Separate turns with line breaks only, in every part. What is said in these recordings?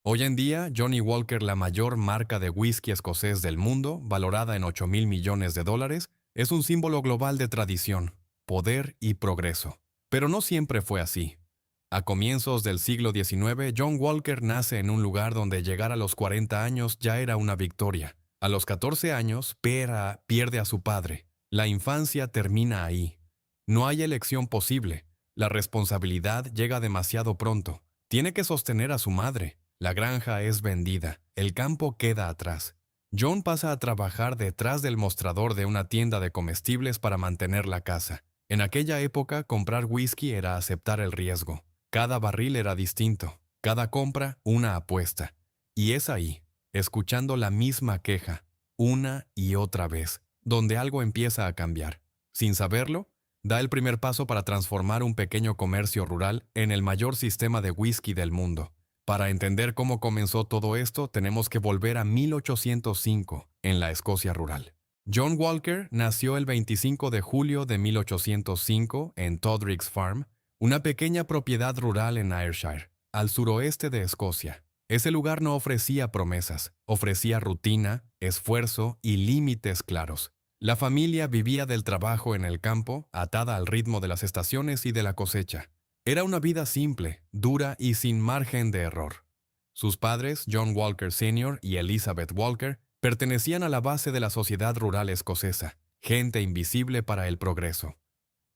Hoy en día, Johnny Walker, la mayor marca de whisky escocés del mundo, valorada en 8.000 millones de dólares, es un símbolo global de tradición, poder y progreso. Pero no siempre fue así. A comienzos del siglo XIX, John Walker nace en un lugar donde llegar a los 40 años ya era una victoria. A los 14 años, Pera pierde a su padre. La infancia termina ahí. No hay elección posible. La responsabilidad llega demasiado pronto. Tiene que sostener a su madre. La granja es vendida. El campo queda atrás. John pasa a trabajar detrás del mostrador de una tienda de comestibles para mantener la casa. En aquella época, comprar whisky era aceptar el riesgo. Cada barril era distinto. Cada compra, una apuesta. Y es ahí, escuchando la misma queja, una y otra vez, donde algo empieza a cambiar. Sin saberlo, da el primer paso para transformar un pequeño comercio rural en el mayor sistema de whisky del mundo. Para entender cómo comenzó todo esto, tenemos que volver a 1805, en la Escocia rural. John Walker nació el 25 de julio de 1805 en Todricks Farm, una pequeña propiedad rural en Ayrshire, al suroeste de Escocia. Ese lugar no ofrecía promesas, ofrecía rutina, esfuerzo y límites claros. La familia vivía del trabajo en el campo, atada al ritmo de las estaciones y de la cosecha. Era una vida simple, dura y sin margen de error. Sus padres, John Walker Sr. y Elizabeth Walker, pertenecían a la base de la sociedad rural escocesa, gente invisible para el progreso.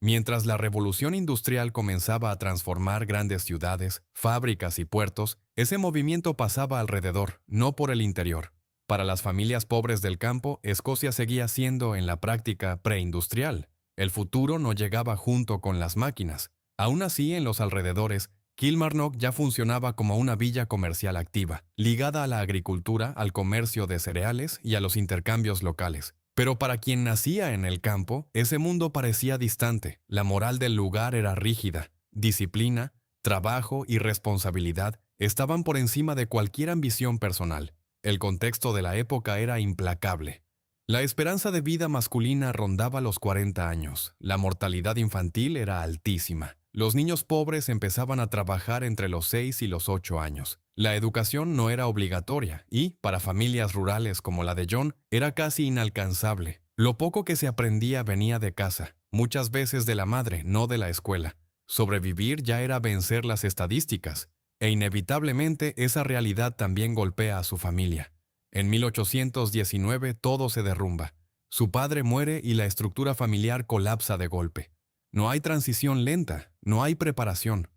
Mientras la revolución industrial comenzaba a transformar grandes ciudades, fábricas y puertos, ese movimiento pasaba alrededor, no por el interior. Para las familias pobres del campo, Escocia seguía siendo, en la práctica, preindustrial. El futuro no llegaba junto con las máquinas. Aún así, en los alrededores, Kilmarnock ya funcionaba como una villa comercial activa, ligada a la agricultura, al comercio de cereales y a los intercambios locales. Pero para quien nacía en el campo, ese mundo parecía distante. La moral del lugar era rígida. Disciplina, trabajo y responsabilidad estaban por encima de cualquier ambición personal. El contexto de la época era implacable. La esperanza de vida masculina rondaba los 40 años. La mortalidad infantil era altísima. Los niños pobres empezaban a trabajar entre los 6 y los 8 años. La educación no era obligatoria y, para familias rurales como la de John, era casi inalcanzable. Lo poco que se aprendía venía de casa, muchas veces de la madre, no de la escuela. Sobrevivir ya era vencer las estadísticas, e inevitablemente esa realidad también golpea a su familia. En 1819 todo se derrumba. Su padre muere y la estructura familiar colapsa de golpe. No hay transición lenta, no hay preparación.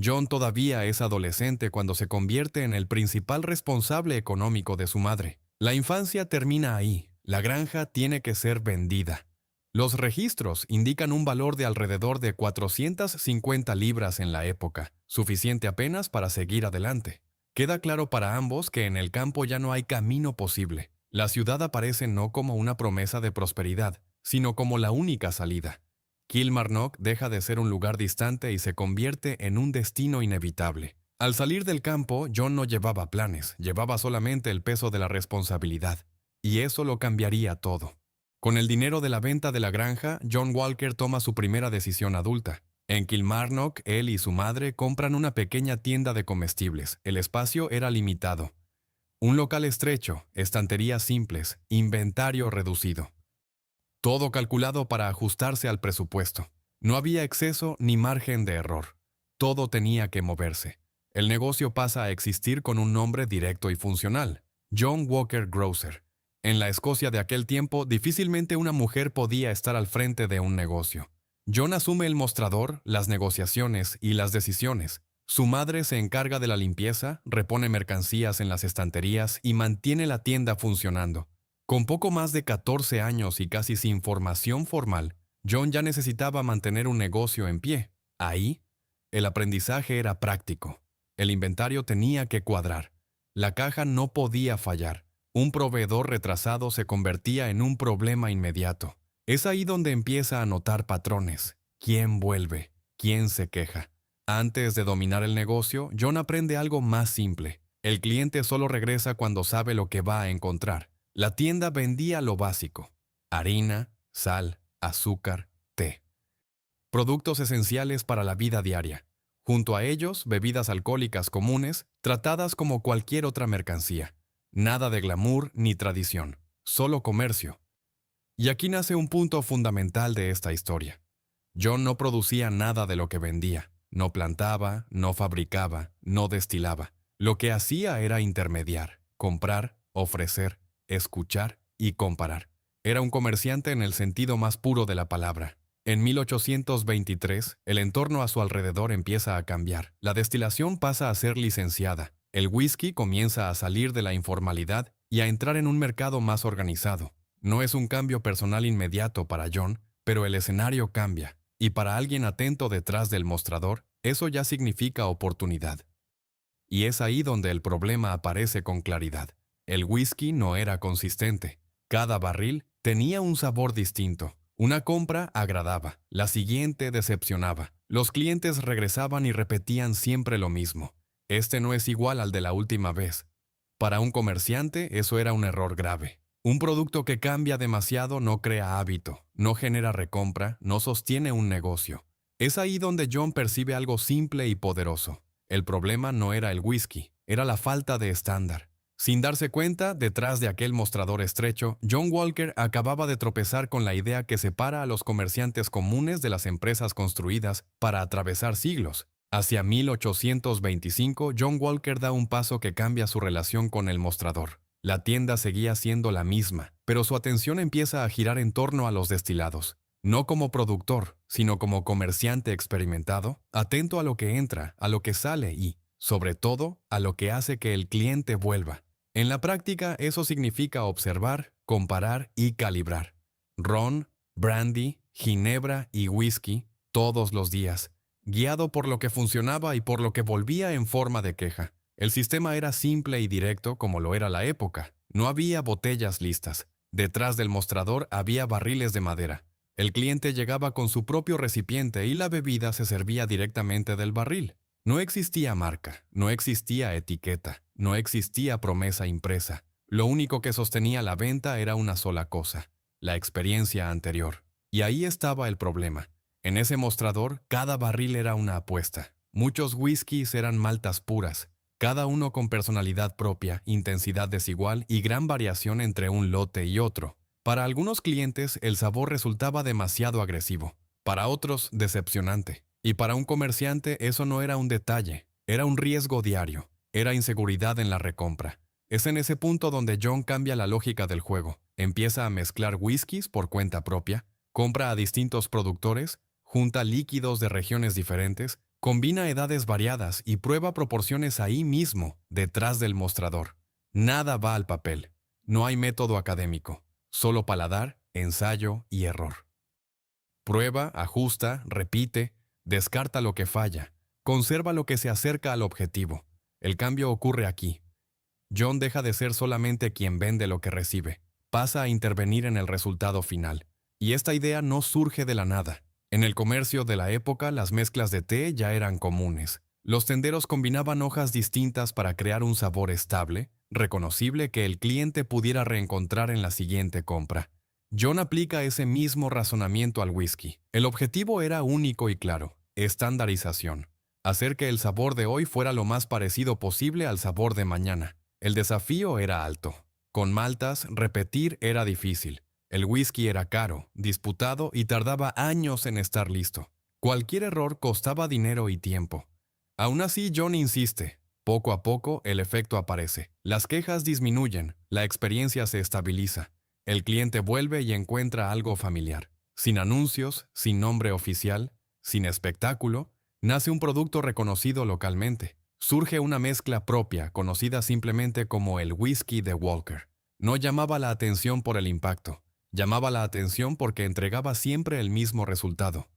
John todavía es adolescente cuando se convierte en el principal responsable económico de su madre. La infancia termina ahí. La granja tiene que ser vendida. Los registros indican un valor de alrededor de 450 libras en la época, suficiente apenas para seguir adelante. Queda claro para ambos que en el campo ya no hay camino posible. La ciudad aparece no como una promesa de prosperidad, sino como la única salida. Kilmarnock deja de ser un lugar distante y se convierte en un destino inevitable. Al salir del campo, John no llevaba planes, llevaba solamente el peso de la responsabilidad. Y eso lo cambiaría todo. Con el dinero de la venta de la granja, John Walker toma su primera decisión adulta. En Kilmarnock, él y su madre compran una pequeña tienda de comestibles. El espacio era limitado. Un local estrecho, estanterías simples, inventario reducido. Todo calculado para ajustarse al presupuesto. No había exceso ni margen de error. Todo tenía que moverse. El negocio pasa a existir con un nombre directo y funcional: John Walker Grocer. En la Escocia de aquel tiempo, difícilmente una mujer podía estar al frente de un negocio. John asume el mostrador, las negociaciones y las decisiones. Su madre se encarga de la limpieza, repone mercancías en las estanterías y mantiene la tienda funcionando. Con poco más de 14 años y casi sin formación formal, John ya necesitaba mantener un negocio en pie. Ahí, el aprendizaje era práctico. El inventario tenía que cuadrar. La caja no podía fallar. Un proveedor retrasado se convertía en un problema inmediato. Es ahí donde empieza a notar patrones. ¿Quién vuelve? ¿Quién se queja? Antes de dominar el negocio, John aprende algo más simple. El cliente solo regresa cuando sabe lo que va a encontrar. La tienda vendía lo básico: harina, sal, azúcar, té. Productos esenciales para la vida diaria. Junto a ellos, bebidas alcohólicas comunes, tratadas como cualquier otra mercancía. Nada de glamour ni tradición, solo comercio. Y aquí nace un punto fundamental de esta historia. John no producía nada de lo que vendía. No plantaba, no fabricaba, no destilaba. Lo que hacía era intermediar, comprar, ofrecer, escuchar y comparar. Era un comerciante en el sentido más puro de la palabra. En 1823, el entorno a su alrededor empieza a cambiar. La destilación pasa a ser licenciada. El whisky comienza a salir de la informalidad y a entrar en un mercado más organizado. No es un cambio personal inmediato para John, pero el escenario cambia. Y para alguien atento detrás del mostrador, eso ya significa oportunidad. Y es ahí donde el problema aparece con claridad. El whisky no era consistente. Cada barril tenía un sabor distinto. Una compra agradaba, la siguiente decepcionaba. Los clientes regresaban y repetían siempre lo mismo. Este no es igual al de la última vez. Para un comerciante, eso era un error grave. Un producto que cambia demasiado no crea hábito, no genera recompra, no sostiene un negocio. Es ahí donde John percibe algo simple y poderoso. El problema no era el whisky, era la falta de estándar. Sin darse cuenta, detrás de aquel mostrador estrecho, John Walker acababa de tropezar con la idea que separa a los comerciantes comunes de las empresas construidas para atravesar siglos. Hacia 1825, John Walker da un paso que cambia su relación con el mostrador. La tienda seguía siendo la misma, pero su atención empieza a girar en torno a los destilados. No como productor, sino como comerciante experimentado, atento a lo que entra, a lo que sale y, sobre todo, a lo que hace que el cliente vuelva. En la práctica, eso significa observar, comparar y calibrar. Ron, brandy, ginebra y whisky, todos los días, guiado por lo que funcionaba y por lo que volvía en forma de queja. El sistema era simple y directo como lo era la época. No había botellas listas. Detrás del mostrador había barriles de madera. El cliente llegaba con su propio recipiente y la bebida se servía directamente del barril. No existía marca, no existía etiqueta, no existía promesa impresa. Lo único que sostenía la venta era una sola cosa, la experiencia anterior. Y ahí estaba el problema. En ese mostrador, cada barril era una apuesta. Muchos whiskies eran maltas puras, cada uno con personalidad propia, intensidad desigual y gran variación entre un lote y otro. Para algunos clientes, el sabor resultaba demasiado agresivo. Para otros, decepcionante. Y para un comerciante, eso no era un detalle. Era un riesgo diario. Era inseguridad en la recompra. Es en ese punto donde John cambia la lógica del juego. Empieza a mezclar whiskies por cuenta propia, compra a distintos productores, junta líquidos de regiones diferentes, combina edades variadas y prueba proporciones ahí mismo, detrás del mostrador. Nada va al papel. No hay método académico. Solo paladar, ensayo y error. Prueba, ajusta, repite, descarta lo que falla, conserva lo que se acerca al objetivo. El cambio ocurre aquí. John deja de ser solamente quien vende lo que recibe, pasa a intervenir en el resultado final. Y esta idea no surge de la nada. En el comercio de la época, las mezclas de té ya eran comunes. Los tenderos combinaban hojas distintas para crear un sabor estable, reconocible que el cliente pudiera reencontrar en la siguiente compra. John aplica ese mismo razonamiento al whisky. El objetivo era único y claro, estandarización. Hacer que el sabor de hoy fuera lo más parecido posible al sabor de mañana. El desafío era alto. Con maltas, repetir era difícil. El whisky era caro, disputado y tardaba años en estar listo. Cualquier error costaba dinero y tiempo. Aún así, John insiste. Poco a poco, el efecto aparece. Las quejas disminuyen, la experiencia se estabiliza. El cliente vuelve y encuentra algo familiar. Sin anuncios, sin nombre oficial, sin espectáculo, nace un producto reconocido localmente. Surge una mezcla propia, conocida simplemente como el whisky de Walker. No llamaba la atención por el impacto. Llamaba la atención porque entregaba siempre el mismo resultado.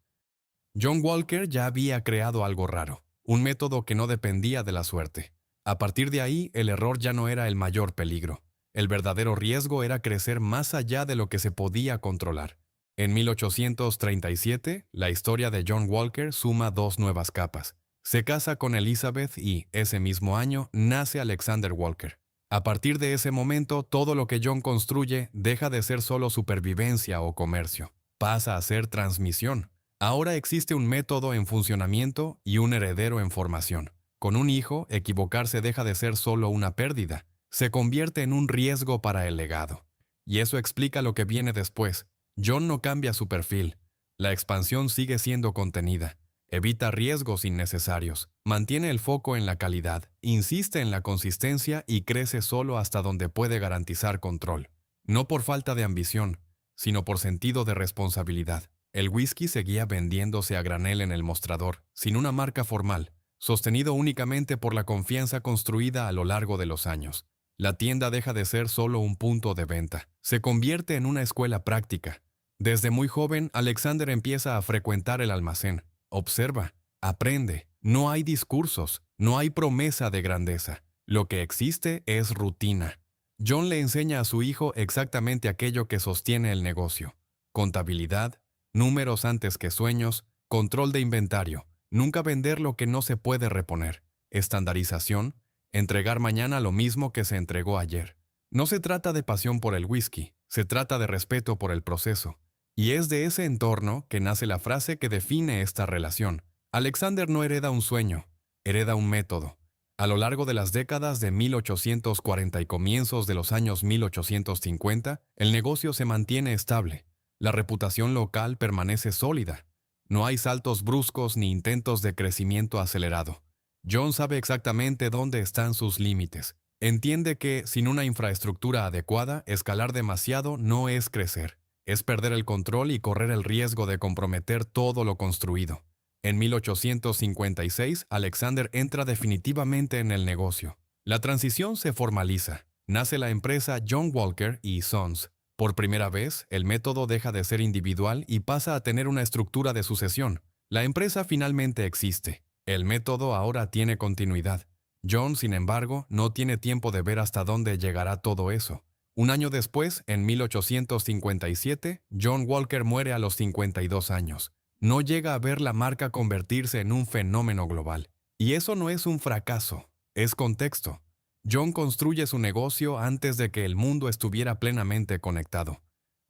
John Walker ya había creado algo raro, un método que no dependía de la suerte. A partir de ahí, el error ya no era el mayor peligro. El verdadero riesgo era crecer más allá de lo que se podía controlar. En 1837, la historia de John Walker suma dos nuevas capas. Se casa con Elizabeth y, ese mismo año, nace Alexander Walker. A partir de ese momento, todo lo que John construye deja de ser solo supervivencia o comercio. Pasa a ser transmisión. Ahora existe un método en funcionamiento y un heredero en formación. Con un hijo, equivocarse deja de ser solo una pérdida, se convierte en un riesgo para el legado. Y eso explica lo que viene después. John no cambia su perfil. La expansión sigue siendo contenida. Evita riesgos innecesarios, mantiene el foco en la calidad, insiste en la consistencia y crece solo hasta donde puede garantizar control. No por falta de ambición, sino por sentido de responsabilidad. El whisky seguía vendiéndose a granel en el mostrador, sin una marca formal, sostenido únicamente por la confianza construida a lo largo de los años. La tienda deja de ser solo un punto de venta, se convierte en una escuela práctica. Desde muy joven, Alexander empieza a frecuentar el almacén. Observa, aprende, no hay discursos, no hay promesa de grandeza. Lo que existe es rutina. John le enseña a su hijo exactamente aquello que sostiene el negocio. Contabilidad, números antes que sueños, control de inventario, nunca vender lo que no se puede reponer, estandarización, entregar mañana lo mismo que se entregó ayer. No se trata de pasión por el whisky, se trata de respeto por el proceso. Y es de ese entorno que nace la frase que define esta relación. Alexander no hereda un sueño, hereda un método. A lo largo de las décadas de 1840 y comienzos de los años 1850, el negocio se mantiene estable. La reputación local permanece sólida. No hay saltos bruscos ni intentos de crecimiento acelerado. John sabe exactamente dónde están sus límites. Entiende que, sin una infraestructura adecuada, escalar demasiado no es crecer. Es perder el control y correr el riesgo de comprometer todo lo construido. En 1856, Alexander entra definitivamente en el negocio. La transición se formaliza. Nace la empresa John Walker y Sons. Por primera vez, el método deja de ser individual y pasa a tener una estructura de sucesión. La empresa finalmente existe. El método ahora tiene continuidad. John, sin embargo, no tiene tiempo de ver hasta dónde llegará todo eso. Un año después, en 1857, John Walker muere a los 52 años. No llega a ver la marca convertirse en un fenómeno global. Y eso no es un fracaso, es contexto. John construye su negocio antes de que el mundo estuviera plenamente conectado.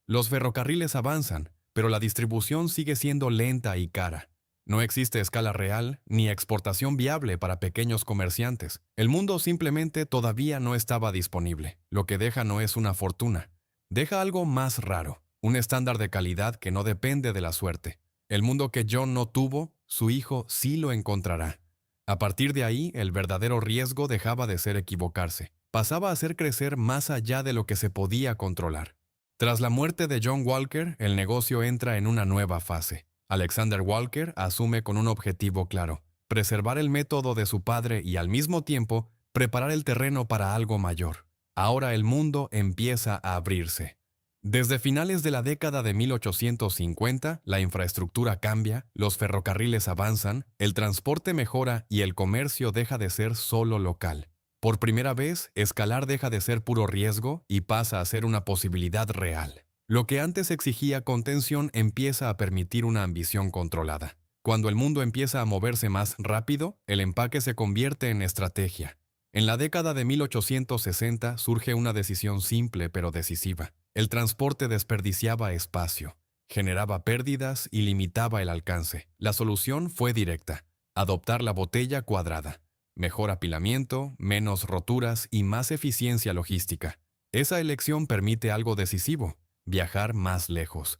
Los ferrocarriles avanzan, pero la distribución sigue siendo lenta y cara. No existe escala real ni exportación viable para pequeños comerciantes. El mundo simplemente todavía no estaba disponible. Lo que deja no es una fortuna. Deja algo más raro, un estándar de calidad que no depende de la suerte. El mundo que John no tuvo, su hijo sí lo encontrará. A partir de ahí, el verdadero riesgo dejaba de ser equivocarse. Pasaba a ser crecer más allá de lo que se podía controlar. Tras la muerte de John Walker, el negocio entra en una nueva fase. Alexander Walker asume con un objetivo claro: preservar el método de su padre y al mismo tiempo preparar el terreno para algo mayor. Ahora el mundo empieza a abrirse. Desde finales de la década de 1850, la infraestructura cambia, los ferrocarriles avanzan, el transporte mejora y el comercio deja de ser solo local. Por primera vez, escalar deja de ser puro riesgo y pasa a ser una posibilidad real. Lo que antes exigía contención empieza a permitir una ambición controlada. Cuando el mundo empieza a moverse más rápido, el empaque se convierte en estrategia. En la década de 1860 surge una decisión simple pero decisiva. El transporte desperdiciaba espacio, generaba pérdidas y limitaba el alcance. La solución fue directa: adoptar la botella cuadrada. Mejor apilamiento, menos roturas y más eficiencia logística. Esa elección permite algo decisivo: viajar más lejos.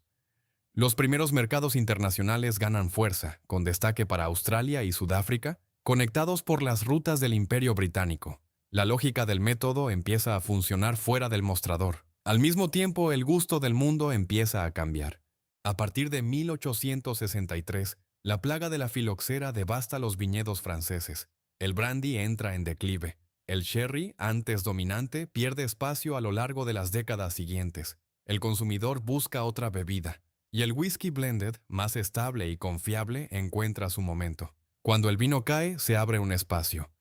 Los primeros mercados internacionales ganan fuerza, con destaque para Australia y Sudáfrica, conectados por las rutas del Imperio Británico. La lógica del método empieza a funcionar fuera del mostrador. Al mismo tiempo, el gusto del mundo empieza a cambiar. A partir de 1863, la plaga de la filoxera devasta los viñedos franceses. El brandy entra en declive. El sherry, antes dominante, pierde espacio a lo largo de las décadas siguientes. El consumidor busca otra bebida, y el whisky blended, más estable y confiable, encuentra su momento. Cuando el vino cae, se abre un espacio.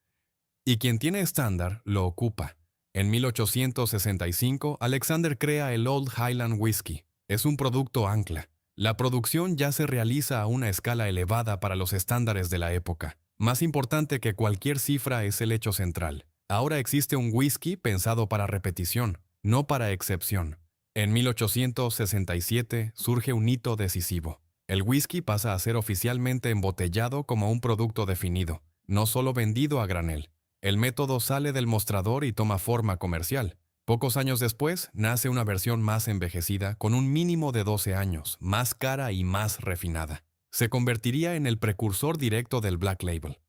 Y quien tiene estándar, lo ocupa. En 1865, Alexander crea el Old Highland Whisky. Es un producto ancla. La producción ya se realiza a una escala elevada para los estándares de la época. Más importante que cualquier cifra es el hecho central. Ahora existe un whisky pensado para repetición, no para excepción. En 1867 surge un hito decisivo. El whisky pasa a ser oficialmente embotellado como un producto definido. no solo vendido a granel. El método sale del mostrador y toma forma comercial. Pocos años después, nace una versión más envejecida, con un mínimo de 12 años, más cara y más refinada. Se convertiría en el precursor directo del Black Label.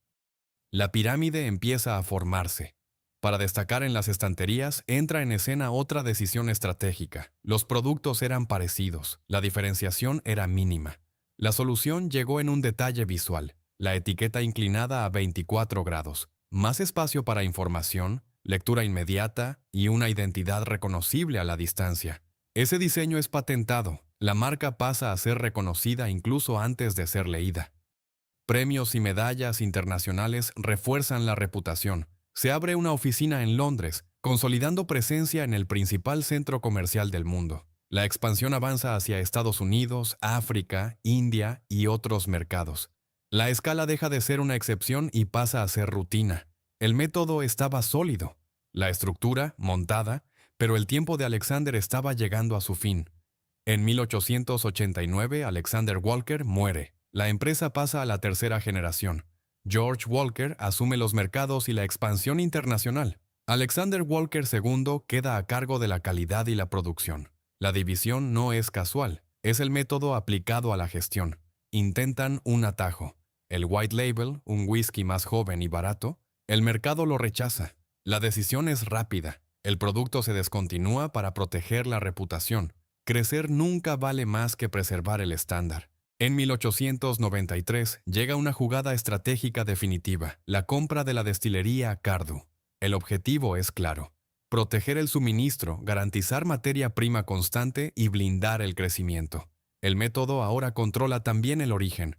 La pirámide empieza a formarse. Para destacar en las estanterías, entra en escena otra decisión estratégica. Los productos eran parecidos, la diferenciación era mínima. La solución llegó en un detalle visual, la etiqueta inclinada a 24 grados, más espacio para información, lectura inmediata y una identidad reconocible a la distancia. Ese diseño es patentado, la marca pasa a ser reconocida incluso antes de ser leída. Premios y medallas internacionales refuerzan la reputación. Se abre una oficina en Londres, consolidando presencia en el principal centro comercial del mundo. La expansión avanza hacia Estados Unidos, África, India y otros mercados. La escala deja de ser una excepción y pasa a ser rutina. El método estaba sólido, la estructura montada, pero el tiempo de Alexander estaba llegando a su fin. En 1889, Alexander Walker muere. La empresa pasa a la tercera generación. George Walker asume los mercados y la expansión internacional. Alexander Walker II queda a cargo de la calidad y la producción. La división no es casual, es el método aplicado a la gestión. Intentan un atajo. El White Label, un whisky más joven y barato, el mercado lo rechaza. La decisión es rápida. El producto se descontinúa para proteger la reputación. Crecer nunca vale más que preservar el estándar. En 1893 llega una jugada estratégica definitiva, la compra de la destilería Cardú. El objetivo es claro: proteger el suministro, garantizar materia prima constante y blindar el crecimiento. El método ahora controla también el origen.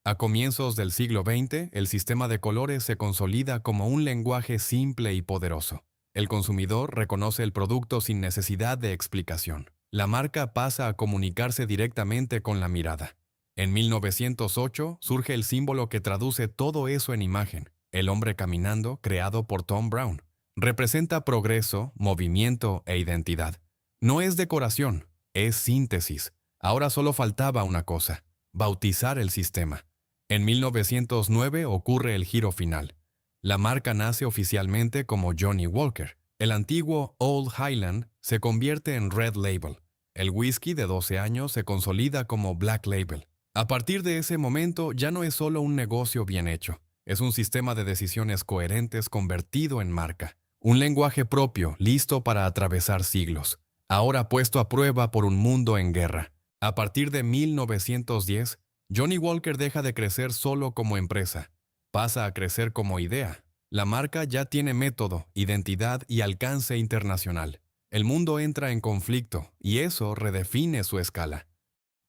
A comienzos del siglo XX, el sistema de colores se consolida como un lenguaje simple y poderoso. El consumidor reconoce el producto sin necesidad de explicación. La marca pasa a comunicarse directamente con la mirada. En 1908 surge el símbolo que traduce todo eso en imagen: el hombre caminando, creado por Tom Brown. Representa progreso, movimiento e identidad. No es decoración, es síntesis. Ahora solo faltaba una cosa: bautizar el sistema. En 1909 ocurre el giro final. La marca nace oficialmente como Johnnie Walker. El antiguo Old Highland se convierte en Red Label. El whisky de 12 años se consolida como Black Label. A partir de ese momento ya no es solo un negocio bien hecho, es un sistema de decisiones coherentes convertido en marca. Un lenguaje propio, listo para atravesar siglos, ahora puesto a prueba por un mundo en guerra. A partir de 1910, Johnnie Walker deja de crecer solo como empresa, pasa a crecer como idea. La marca ya tiene método, identidad y alcance internacional. El mundo entra en conflicto y eso redefine su escala.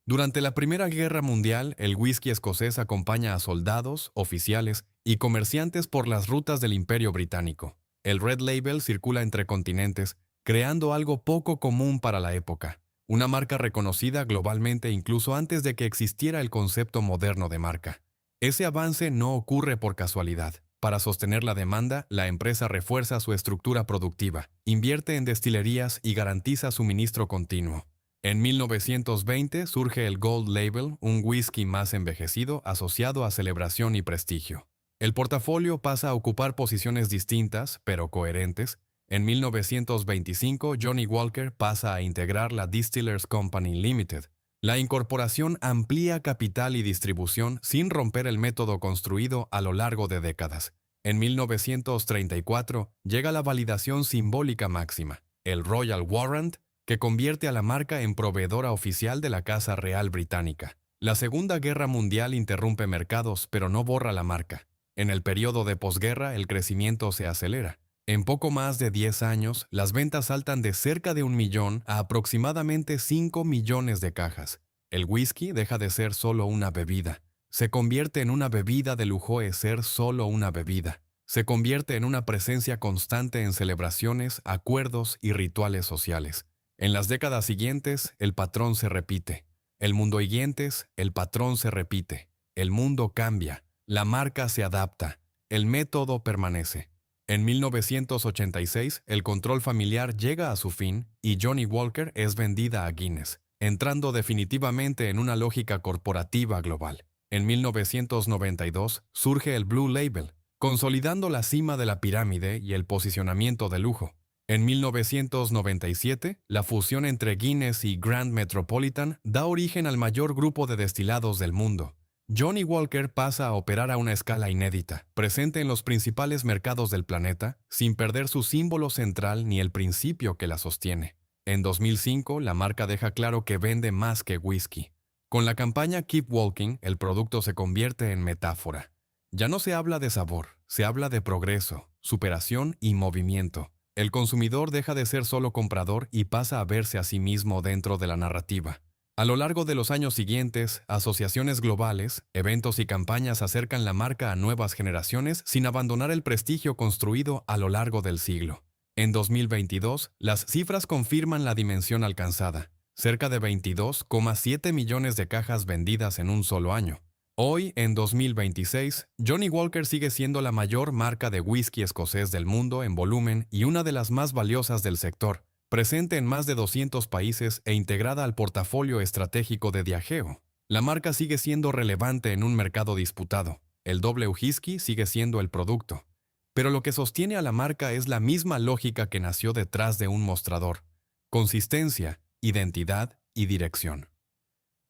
Durante la Primera Guerra Mundial, el whisky escocés acompaña a soldados, oficiales y comerciantes por las rutas del Imperio Británico. El Red Label circula entre continentes, creando algo poco común para la época. Una marca reconocida globalmente incluso antes de que existiera el concepto moderno de marca. Ese avance no ocurre por casualidad. Para sostener la demanda, la empresa refuerza su estructura productiva, invierte en destilerías y garantiza suministro continuo. En 1920 surge el Gold Label, un whisky más envejecido asociado a celebración y prestigio. El portafolio pasa a ocupar posiciones distintas, pero coherentes. En 1925, Johnnie Walker pasa a integrar la Distillers Company Limited. La incorporación amplía capital y distribución sin romper el método construido a lo largo de décadas. En 1934 llega la validación simbólica máxima, el Royal Warrant, que convierte a la marca en proveedora oficial de la Casa Real Británica. La Segunda Guerra Mundial interrumpe mercados, pero no borra la marca. En el periodo de posguerra, el crecimiento se acelera. En poco más de 10 años, las ventas saltan de cerca de 1 millón a aproximadamente 5 millones de cajas. El whisky deja de ser solo una bebida. Se convierte en una bebida de lujo de ser solo una bebida. Se convierte en una presencia constante en celebraciones, acuerdos y rituales sociales. En las décadas siguientes, el patrón se repite. El mundo siguientes, el patrón se repite. El mundo cambia. La marca se adapta. El método permanece. En 1986, el control familiar llega a su fin y Johnnie Walker es vendida a Guinness, entrando definitivamente en una lógica corporativa global. En 1992 surge el Blue Label, consolidando la cima de la pirámide y el posicionamiento de lujo. En 1997, la fusión entre Guinness y Grand Metropolitan da origen al mayor grupo de destilados del mundo. Johnnie Walker pasa a operar a una escala inédita, presente en los principales mercados del planeta, sin perder su símbolo central ni el principio que la sostiene. En 2005, la marca deja claro que vende más que whisky. Con la campaña Keep Walking, el producto se convierte en metáfora. Ya no se habla de sabor, se habla de progreso, superación y movimiento. El consumidor deja de ser solo comprador y pasa a verse a sí mismo dentro de la narrativa. A lo largo de los años siguientes, asociaciones globales, eventos y campañas acercan la marca a nuevas generaciones sin abandonar el prestigio construido a lo largo del siglo. En 2022, las cifras confirman la dimensión alcanzada, cerca de 22,7 millones de cajas vendidas en un solo año. Hoy, en 2026, Johnnie Walker sigue siendo la mayor marca de whisky escocés del mundo en volumen y una de las más valiosas del sector, presente en más de 200 países e integrada al portafolio estratégico de Diageo. La marca sigue siendo relevante en un mercado disputado. El doble whisky sigue siendo el producto. Pero lo que sostiene a la marca es la misma lógica que nació detrás de un mostrador: consistencia, identidad y dirección.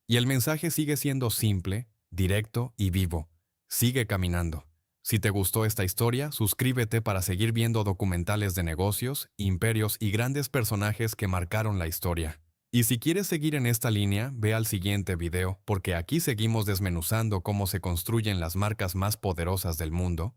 Y el mensaje sigue siendo simple, directo y vivo. Sigue caminando. Si te gustó esta historia, suscríbete para seguir viendo documentales de negocios, imperios y grandes personajes que marcaron la historia. Y si quieres seguir en esta línea, ve al siguiente video, porque aquí seguimos desmenuzando cómo se construyen las marcas más poderosas del mundo,